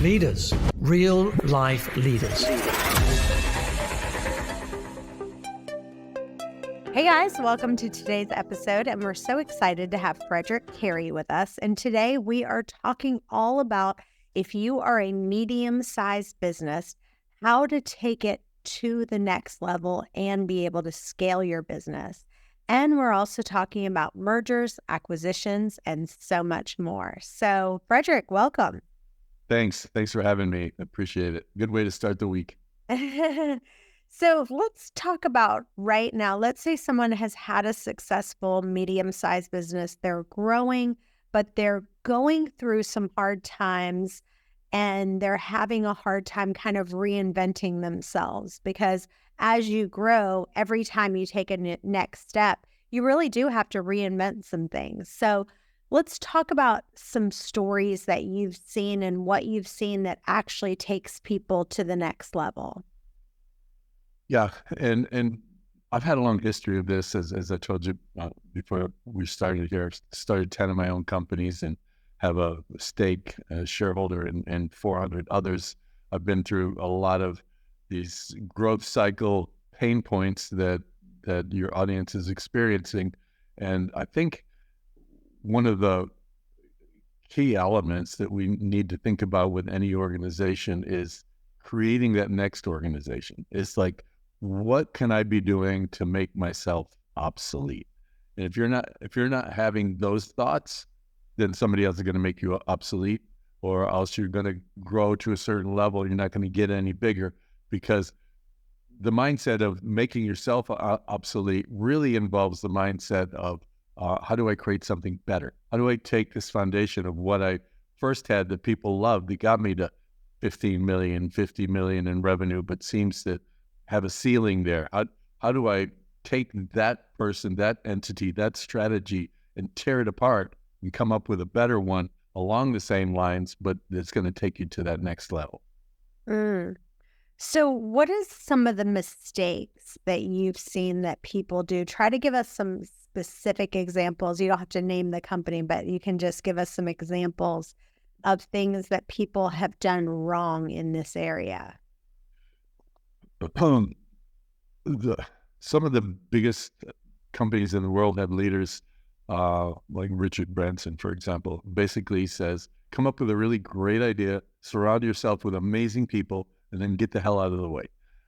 Leaders, real life leaders. Hey guys, welcome to today's episode, and we're so excited to have Frederick Cary with us. And today we are talking all about if you are a medium-sized business, how to take it to the next level and be able to scale your business. And we're also talking about mergers, acquisitions, and so much more. So Frederick, welcome. Thanks for having me. Appreciate it. Good way to start the week. So let's talk about right now. Let's say someone has had a successful medium-sized business. They're growing, but they're going through some hard times and they're having a hard time kind of reinventing themselves, because as you grow, every time you take a next step, you really do have to reinvent some things. So let's talk about some stories that you've seen and what you've seen that actually takes people to the next level. Yeah, and I've had a long history of this, as I told you before we started here. Started 10 of my own companies and have a stake, a shareholder in 400 others. I've been through a lot of these growth cycle pain points that your audience is experiencing, and I think one of the key elements that we need to think about with any organization is creating that next organization. It's like, what can I be doing to make myself obsolete? And if you're not having those thoughts, then somebody else is going to make you obsolete, or else you're going to grow to a certain level. You're not going to get any bigger, because the mindset of making yourself obsolete really involves the mindset of how do I create something better? How do I take this foundation of what I first had that people loved, that got me to 15 million, 50 million in revenue, but seems to have a ceiling there? How do I take that person, that entity, that strategy, and tear it apart and come up with a better one along the same lines, but it's going to take you to that next level? So what is some of the mistakes that you've seen that people do? Try to give us some specific examples. You don't have to name the company, but you can just give us some examples of things that people have done wrong in this area. Some of the biggest companies in the world have leaders like Richard Branson, for example. Basically says, come up with a really great idea, surround yourself with amazing people, and then get the hell out of the way.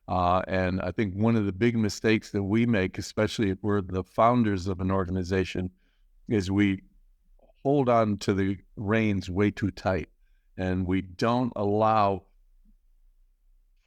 And I think one of the big mistakes that we make, especially if we're the founders of an organization, is we hold on to the reins way too tight, and we don't allow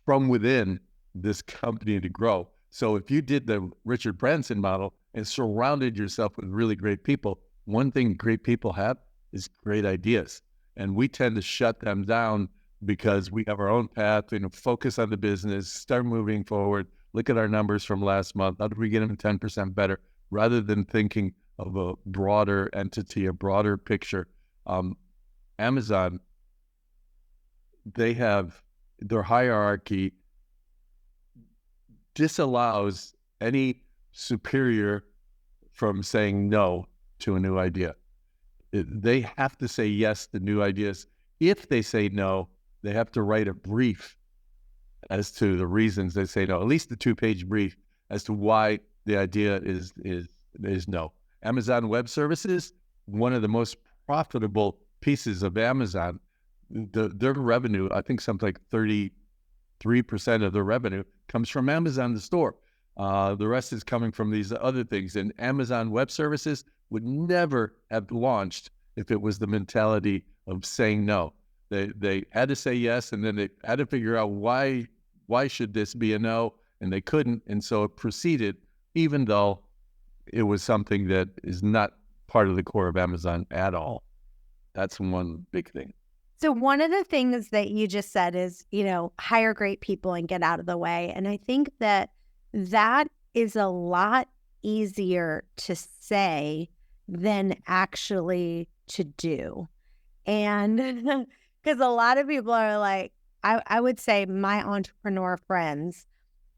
from within this company to grow. So if you did the Richard Branson model and surrounded yourself with really great people, one thing great people have is great ideas. And we tend to shut them down because we have our own path, focus on the business, start moving forward, look at our numbers from last month. How did we get them 10% better? Rather than thinking of a broader entity, a broader picture. Amazon, they have their hierarchy disallows any superior from saying no to a new idea. They have to say yes to new ideas. If they say no, they have to write a brief as to the reasons they say no, at least a 2-page brief as to why the idea is no. Amazon Web Services, one of the most profitable pieces of Amazon, their revenue, I think something like 33% of their revenue comes from Amazon, the store. The rest is coming from these other things. And Amazon Web Services would never have launched if it was the mentality of saying no. They had to say yes, and then they had to figure out why should this be a no, and they couldn't, and so it proceeded, even though it was something that is not part of the core of Amazon at all. That's one big thing. So one of the things that you just said is, hire great people and get out of the way. And I think that is a lot easier to say than actually to do. And because a lot of people are like, I would say my entrepreneur friends,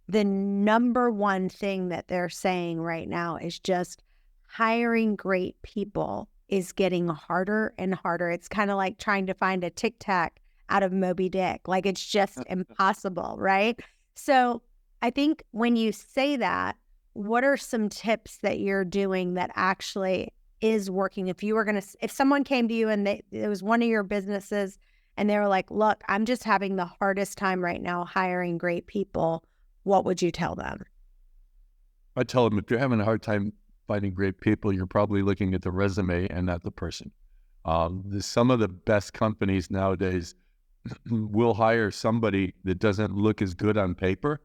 the number one thing that they're saying right now is just hiring great people is getting harder and harder. It's kind of like trying to find a Tic Tac out of Moby Dick. Like it's just impossible, right? So I think when you say that, what are some tips that you're doing that actually is working? If you were going to, if someone came to you and it was one of your businesses and they were like, look, I'm just having the hardest time right now hiring great people, what would you tell them? I tell them, if you're having a hard time finding great people, you're probably looking at the resume and not the person. Some of the best companies nowadays will hire somebody that doesn't look as good on paper,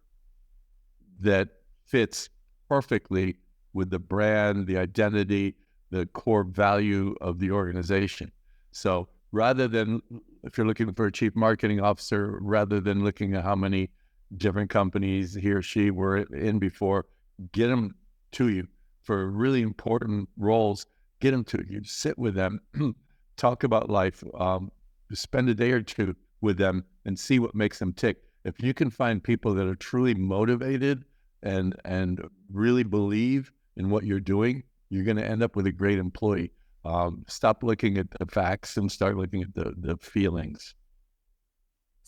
that fits perfectly with the brand, the identity, the core value of the organization. So rather than, if you're looking for a chief marketing officer, rather than looking at how many different companies he or she were in before, get them to you for really important roles. Get them to you, sit with them, talk about life, spend a day or two with them and see what makes them tick. If you can find people that are truly motivated and really believe in what you're doing, you're going to end up with a great employee. Stop looking at the facts and start looking at the feelings.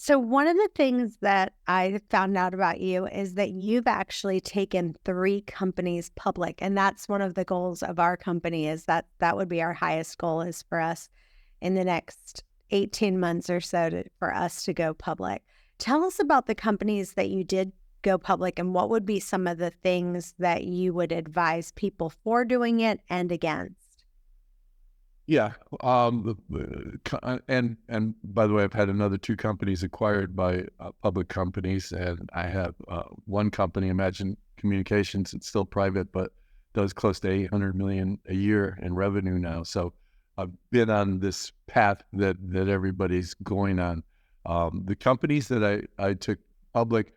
So one of the things that I found out about you is that you've actually taken 3 companies public. And that's one of the goals of our company, is that would be our highest goal, is for us in the next 18 months or so for us to go public. Tell us about the companies that you did go public and what would be some of the things that you would advise people for doing it and against. Yeah. And by the way, I've had another 2 companies acquired by public companies, and I have one company, Imagine Communications. It's still private, but does close to $800 million a year in revenue now. So I've been on this path that everybody's going on. The companies that I took public,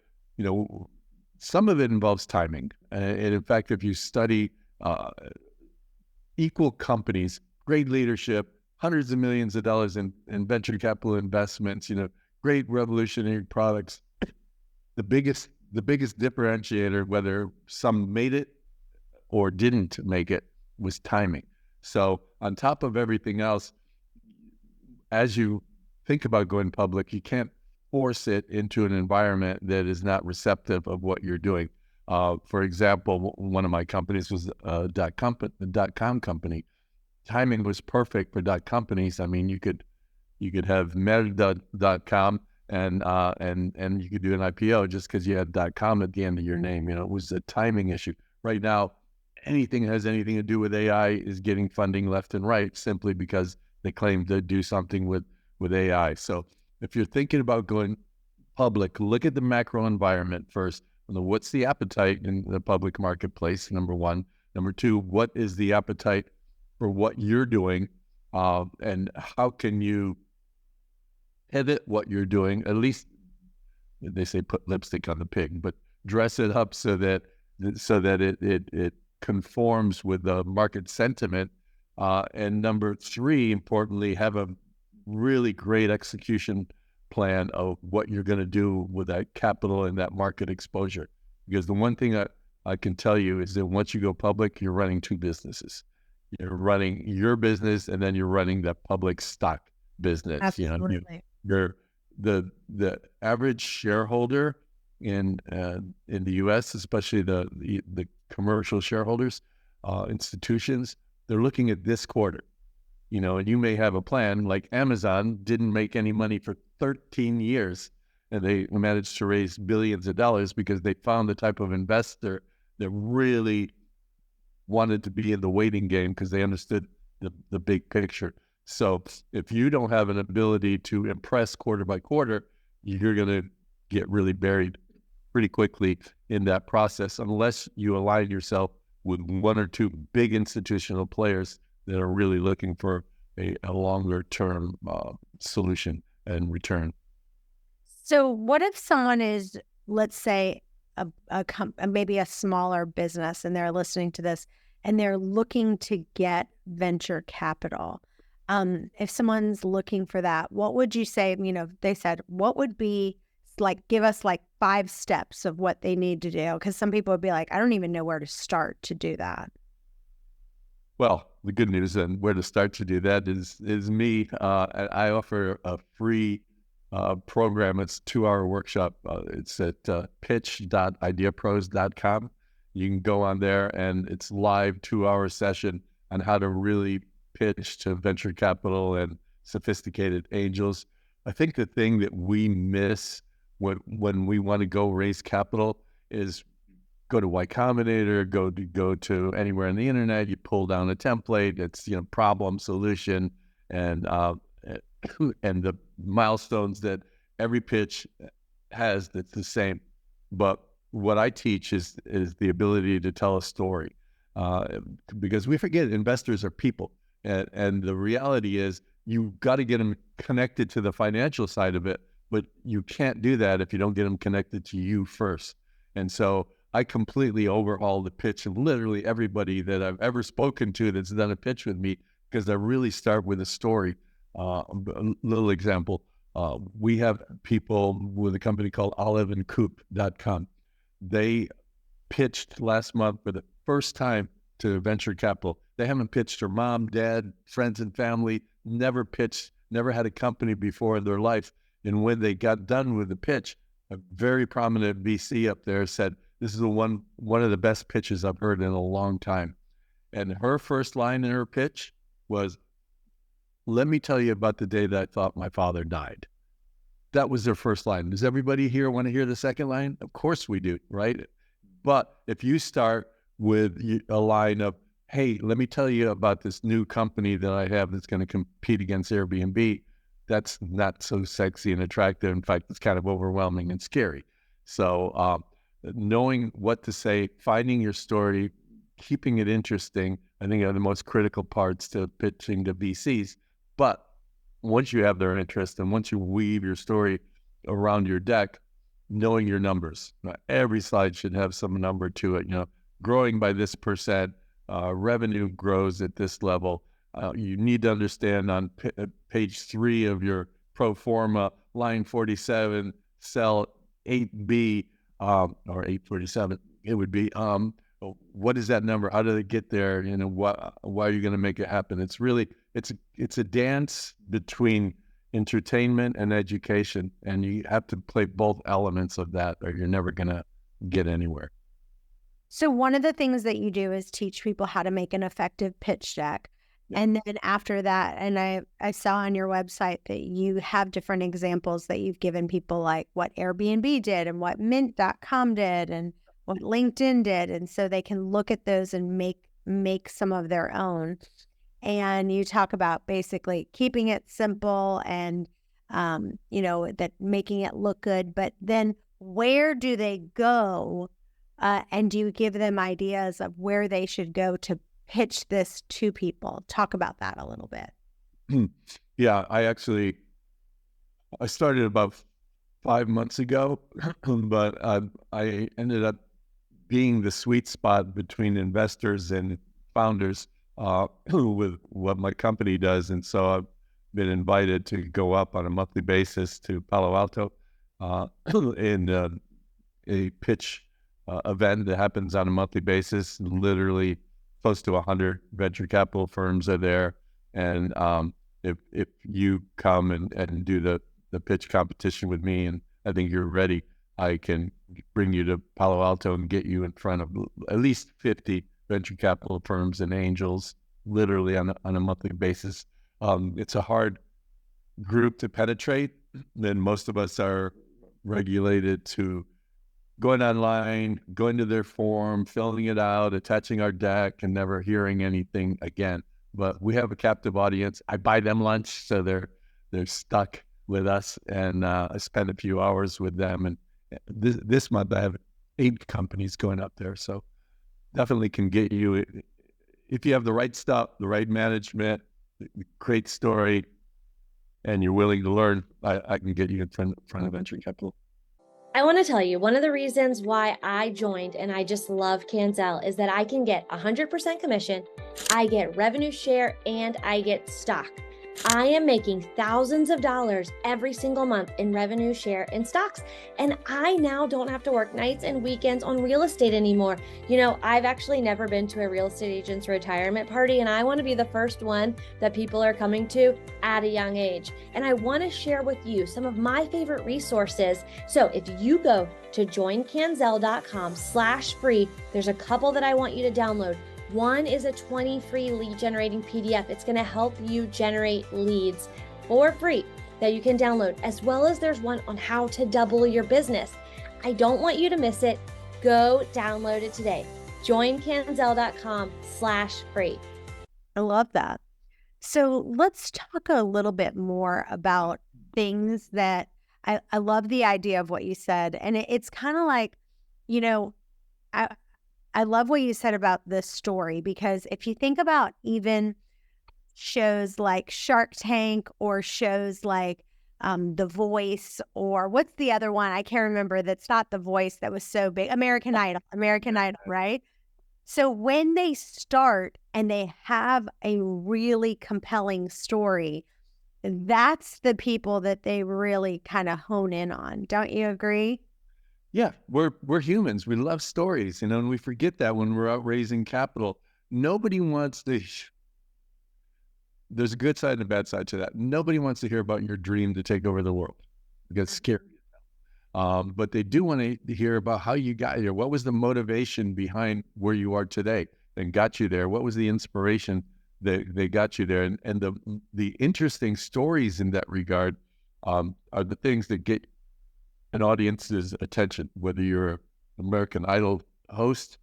some of it involves timing. And in fact, if you study equal companies, great leadership, hundreds of millions of dollars in venture capital investments, great revolutionary products. The biggest differentiator, whether some made it or didn't make it, was timing. So on top of everything else, as you think about going public, you can't force it into an environment that is not receptive of what you're doing. For example, one of my companies was a dot-com company. Timing was perfect for dot companies. I mean, you could have meta.com and you could do an IPO just because you had .com at the end of your name. It was a timing issue. Right now, anything that has anything to do with AI is getting funding left and right simply because they claim to do something with AI. So if you're thinking about going public, look at the macro environment first. What's the appetite in the public marketplace, number one. Number two, what is the appetite for what you're doing, and how can you pivot what you're doing? At least they say put lipstick on the pig, but dress it up so that it conforms with the market sentiment. And number three, importantly, have a really great execution plan of what you're going to do with that capital and that market exposure. Because the one thing I can tell you is that once you go public, you're running 2 businesses. You're running your business, and then you're running the public stock business. Absolutely. You're the average shareholder in the U.S., especially the commercial shareholders, institutions. They're looking at this quarter, and you may have a plan. Like Amazon didn't make any money for 13 years, and they managed to raise billions of dollars because they found the type of investor that really wanted to be in the waiting game because they understood the big picture. So if you don't have an ability to impress quarter by quarter, you're going to get really buried pretty quickly in that process unless you align yourself with 1 or 2 big institutional players that are really looking for a longer term solution and return. So what if someone is, let's say, maybe a smaller business, and they're listening to this and they're looking to get venture capital? If someone's looking for that, what would you say? They said, what would be give us 5 steps of what they need to do? Because some people would be like, I don't even know where to start to do that. Well, the good news and where to start to do that is me. I offer a free program. It's a 2-hour workshop. It's at pitch.ideapros.com. You can go on there, and it's live 2-hour session on how to really pitch to venture capital and sophisticated angels. I think the thing that we miss when we want to go raise capital is go to Y Combinator, go to anywhere on the internet. You pull down a template. It's problem, solution, and the milestones that every pitch has that's the same. But what I teach is the ability to tell a story, because we forget investors are people, and the reality is you've got to get them connected to the financial side of it, but you can't do that if you don't get them connected to you first. And so I completely overhauled the pitch of literally everybody that I've ever spoken to that's done a pitch with me, because I really start with a story. A little example, we have people with a company called oliveandcoop.com. They pitched last month for the first time to venture capital. They haven't pitched their mom, dad, friends and family, never pitched, never had a company before in their life. And when they got done with the pitch, a very prominent VC up there said, "This is one of the best pitches I've heard in a long time." And her first line in her pitch was, "Let me tell you about the day that I thought my father died." That was their first line. Does everybody here want to hear the second line? Of course we do, right? But if you start with a line of, "Hey, let me tell you about this new company that I have that's going to compete against Airbnb," that's not so sexy and attractive. In fact, it's kind of overwhelming and scary. So knowing what to say, finding your story, keeping it interesting, I think are the most critical parts to pitching to VCs. But once you have their interest and once you weave your story around your deck, knowing your numbers. Every slide should have some number to it. Growing by this %, revenue grows at this level. You need to understand on page 3 of your pro forma, line 47, cell 8B, or 847, it would be, what is that number? How do they get there? Why are you going to make it happen? It's really, it's a dance between entertainment and education, and you have to play both elements of that, or you're never going to get anywhere. So one of the things that you do is teach people how to make an effective pitch deck. Yeah. And then after that, and I saw on your website that you have different examples that you've given people, like what Airbnb did and what Mint.com did and what LinkedIn did. And so they can look at those and make some of their own. And you talk about basically keeping it simple and, that making it look good. But then where do they go? And do you give them ideas of where they should go to pitch this to people? Talk about that a little bit. Yeah, I started about 5 months ago, but I ended up being the sweet spot between investors and founders with what my company does. And so I've been invited to go up on a monthly basis to Palo Alto in a pitch event that happens on a monthly basis. Literally close to 100 venture capital firms are there. And if you come and do the pitch competition with me, and I think you're ready, I can bring you to Palo Alto and get you in front of at least 50 venture capital firms and angels, literally on a monthly basis. It's a hard group to penetrate. Then most of us are regulated to going online, going to their form, filling it out, attaching our deck, and never hearing anything again. But we have a captive audience. I buy them lunch, so they're stuck with us, and I spend a few hours with them. And this month I have 8 companies going up there, so definitely can get you, if you have the right stuff, the right management, great story, and you're willing to learn, I can get you in front of venture capital. I want to tell you, one of the reasons why I joined and I just love Cancel is that I can get 100% commission, I get revenue share, and I get stock. I am making thousands of dollars every single month in revenue share in stocks. And I now don't have to work nights and weekends on real estate anymore. You know, I've actually never been to a real estate agent's retirement party, and I want to be the first one that people are coming to at a young age. And I want to share with you some of my favorite resources. So if you go to joincanzel.com/free, there's a couple that I want you to download. One is a 20 free lead generating PDF. It's going to help you generate leads for free that you can download, as well as there's one on how to double your business. I don't want you to miss it. Go download it today. joincanzel.com/free. I love that. So let's talk a little bit more about things that I love the idea of what you said. And it's kind of like, you know, I love what you said about this story, because if you think about even shows like Shark Tank or shows like The Voice, or what's the other one? I can't remember. That's not The Voice. That was so big. American Idol, right? So when they start and they have a really compelling story, that's the people that they really kind of hone in on. Don't you agree? Yeah, we're humans. We love stories, and we forget that when we're out raising capital. Nobody wants to. There's a good side and a bad side to that. Nobody wants to hear about your dream to take over the world. It gets scary. But they do want to hear about how you got here. What was the motivation behind where you are today and got you there? What was the inspiration that they got you there? And the interesting stories in that regard are the things that get an audience's attention, whether you're an American Idol host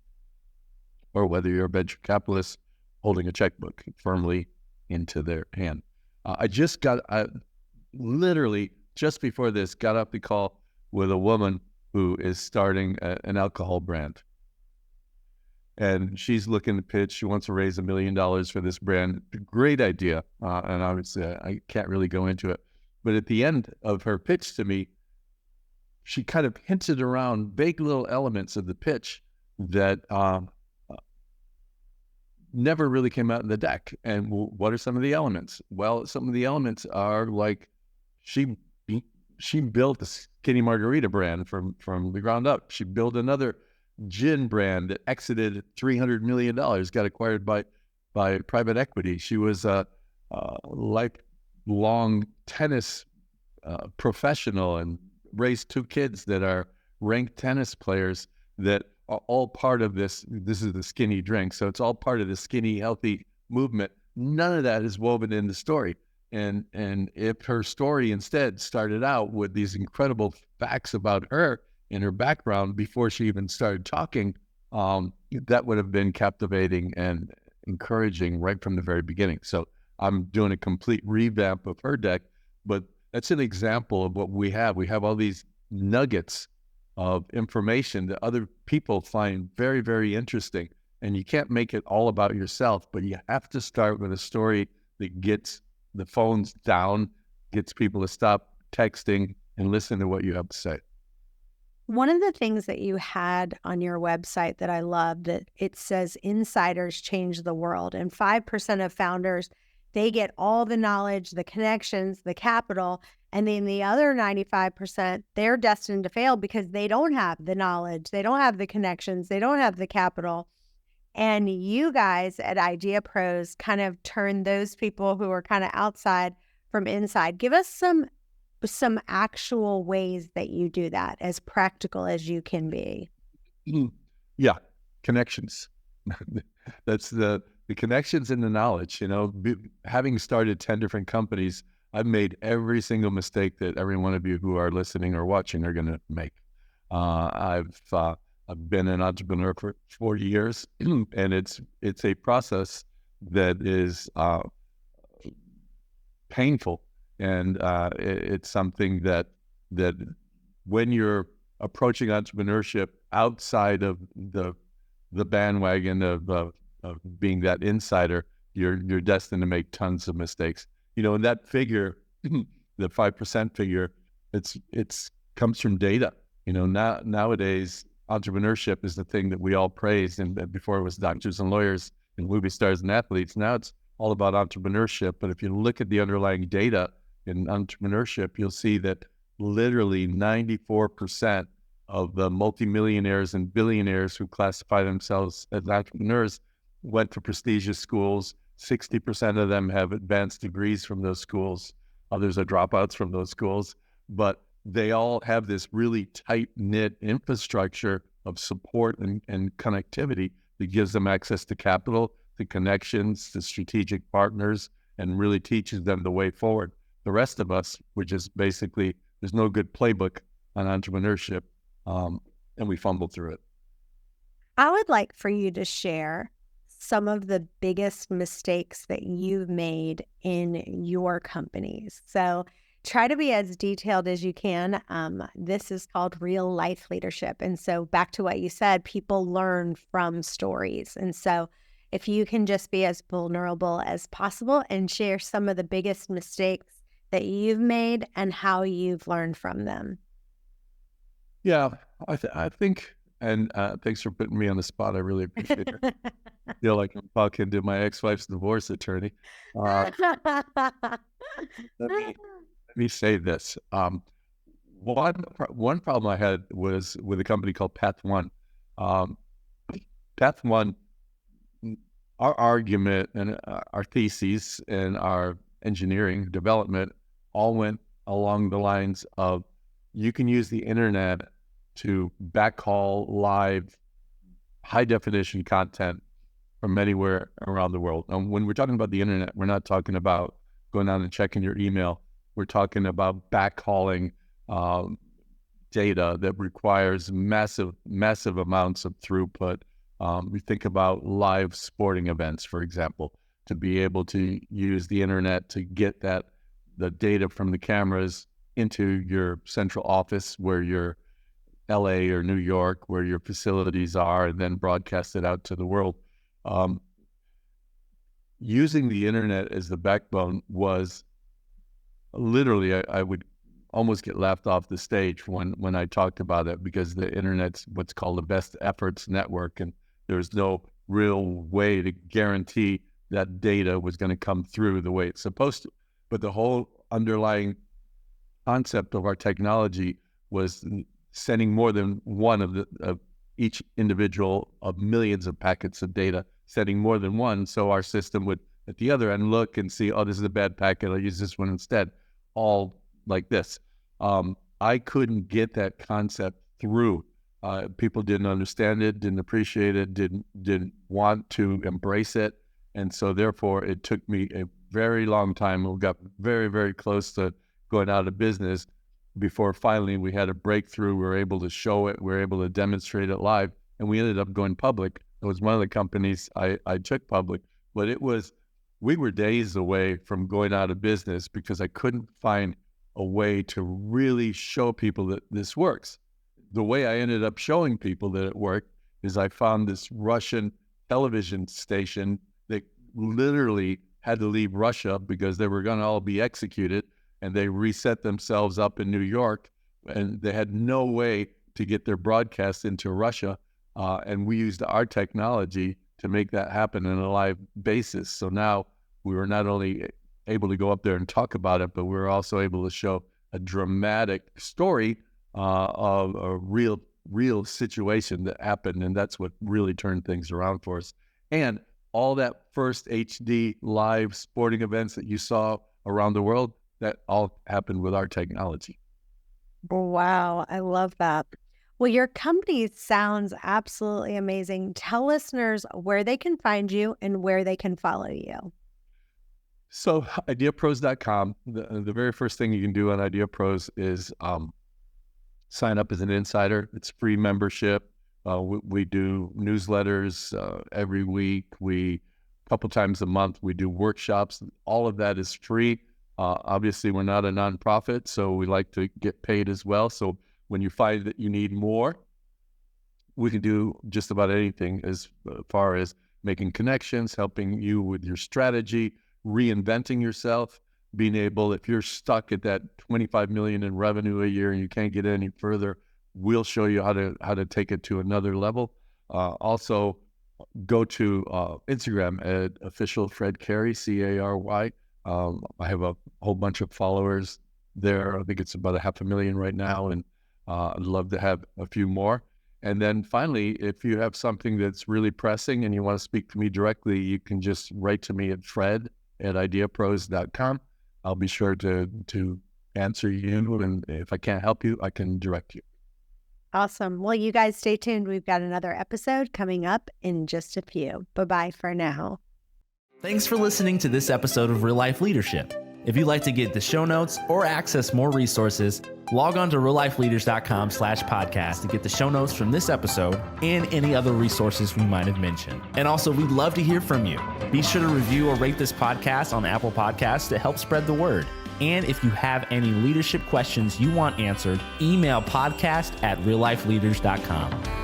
or whether you're a venture capitalist holding a checkbook firmly into their hand. I literally just before this got off the call with a woman who is starting an alcohol brand. And she's looking to pitch. She wants to raise $1 million for this brand. Great idea. And obviously I can't really go into it. But at the end of her pitch to me, she kind of hinted around vague little elements of the pitch that never really came out in the deck. And what are some of the elements? Well, some of the elements are like she built a skinny margarita brand from the ground up. She built another gin brand that exited $300 million, got acquired by private equity. She was a lifelong tennis professional and raised 2 kids that are ranked tennis players that are all part of this. This is the skinny drink. So it's all part of the skinny, healthy movement. None of that is woven in the story. And if her story instead started out with these incredible facts about her and her background before she even started talking, that would have been captivating and encouraging right from the very beginning. So I'm doing a complete revamp of her deck, but that's an example of what we have. We have all these nuggets of information that other people find very, very interesting. And you can't make it all about yourself, but you have to start with a story that gets the phones down, gets people to stop texting and listen to what you have to say. One of the things that you had on your website that I love, that it says insiders change the world, and 5% of founders, they get all the knowledge, the connections, the capital, and then the other 95%, they're destined to fail because they don't have the knowledge, they don't have the connections, they don't have the capital. And you guys at IdeaPros kind of turn those people who are kind of outside from inside. Give us some actual ways that you do that, as practical as you can be. Yeah, connections. That's the connections and the knowledge. Having started 10 different companies, I've made every single mistake that every one of you who are listening or watching are going to make. I've been an entrepreneur for 40 years, and it's a process that is painful, and it's something that when you're approaching entrepreneurship outside of the bandwagon of being that insider, you're destined to make tons of mistakes. And that figure, the 5% figure, it's comes from data. Nowadays, entrepreneurship is the thing that we all praise, and before it was doctors and lawyers and movie stars and athletes. Now it's all about entrepreneurship. But if you look at the underlying data in entrepreneurship, you'll see that literally 94% of the multimillionaires and billionaires who classify themselves as entrepreneurs went to prestigious schools. 60% of them have advanced degrees from those schools. Others are dropouts from those schools, but they all have this really tight-knit infrastructure of support and connectivity that gives them access to capital, to connections, to strategic partners, and really teaches them the way forward. The rest of us, which is basically, there's no good playbook on entrepreneurship, and we fumble through it. I would like for you to share some of the biggest mistakes that you've made in your companies. So try to be as detailed as you can. This is called real life leadership. And so back to what you said, people learn from stories. And so if you can just be as vulnerable as possible and share some of the biggest mistakes that you've made and how you've learned from them. Yeah, I think, and thanks for putting me on the spot. I really appreciate it. I feel like I'm talking to my ex-wife's divorce attorney. Let me say this. One problem I had was with a company called Path One. Path One, our argument and our theses and our engineering development all went along the lines of you can use the internet to backhaul live high definition content from anywhere around the world. And when we're talking about the internet, we're not talking about going out and checking your email. We're talking about backhauling data that requires massive amounts of throughput. We think about live sporting events, for example, to be able to use the internet to get the data from the cameras into your central office where your LA or New York, where your facilities are, and then broadcast it out to the world. Using the internet as the backbone was literally, I would almost get laughed off the stage when I talked about it, because the internet's what's called the best efforts network, and there's no real way to guarantee that data was going to come through the way it's supposed to. But the whole underlying concept of our technology was sending more than one of each individual of millions of packets of data, sending more than one, so our system would at the other end look and see, oh, this is a bad packet, I'll use this one instead, all like this. I couldn't get that concept through. People didn't understand it, didn't appreciate it, didn't want to embrace it, and so therefore it took me a very long time. We got very, very close to going out of business before finally we had a breakthrough. We were able to show it, we were able to demonstrate it live, and we ended up going public. It was one of the companies I took public, but we were days away from going out of business because I couldn't find a way to really show people that this works. The way I ended up showing people that it worked is I found this Russian television station that literally had to leave Russia because they were going to all be executed, and they reset themselves up in New York, and they had no way to get their broadcast into Russia. And we used our technology to make that happen on a live basis. So now we were not only able to go up there and talk about it, but we were also able to show a dramatic story of a real situation that happened. And that's what really turned things around for us. And all that first HD live sporting events that you saw around the world, that all happened with our technology. Wow, I love that. Well, your company sounds absolutely amazing. Tell listeners where they can find you and where they can follow you. So IdeaPros.com, the very first thing you can do on IdeaPros is sign up as an insider. It's free membership. We do newsletters every week. A couple times a month, we do workshops. All of that is free. Obviously, we're not a nonprofit, so we like to get paid as well. So when you find that you need more, we can do just about anything as far as making connections, helping you with your strategy, reinventing yourself, being able, if you're stuck at that 25 million in revenue a year and you can't get any further, we'll show you how to take it to another level. Also, go to Instagram at official Fred Cary, Cary. I have a whole bunch of followers there. I think it's about 500,000 right now, and I'd love to have a few more. And then finally, if you have something that's really pressing and you want to speak to me directly, you can just write to me at fred@ideapros.com. I'll be sure to answer you, and if I can't help you, I can direct you. Awesome. Well, you guys stay tuned. We've got another episode coming up in just a few. Bye-bye for now. Thanks for listening to this episode of Real Life Leadership. If you'd like to get the show notes or access more resources, log on to reallifeleaders.com/podcast to get the show notes from this episode and any other resources we might have mentioned. And also, we'd love to hear from you. Be sure to review or rate this podcast on Apple Podcasts to help spread the word. And if you have any leadership questions you want answered, email podcast@reallifeleaders.com.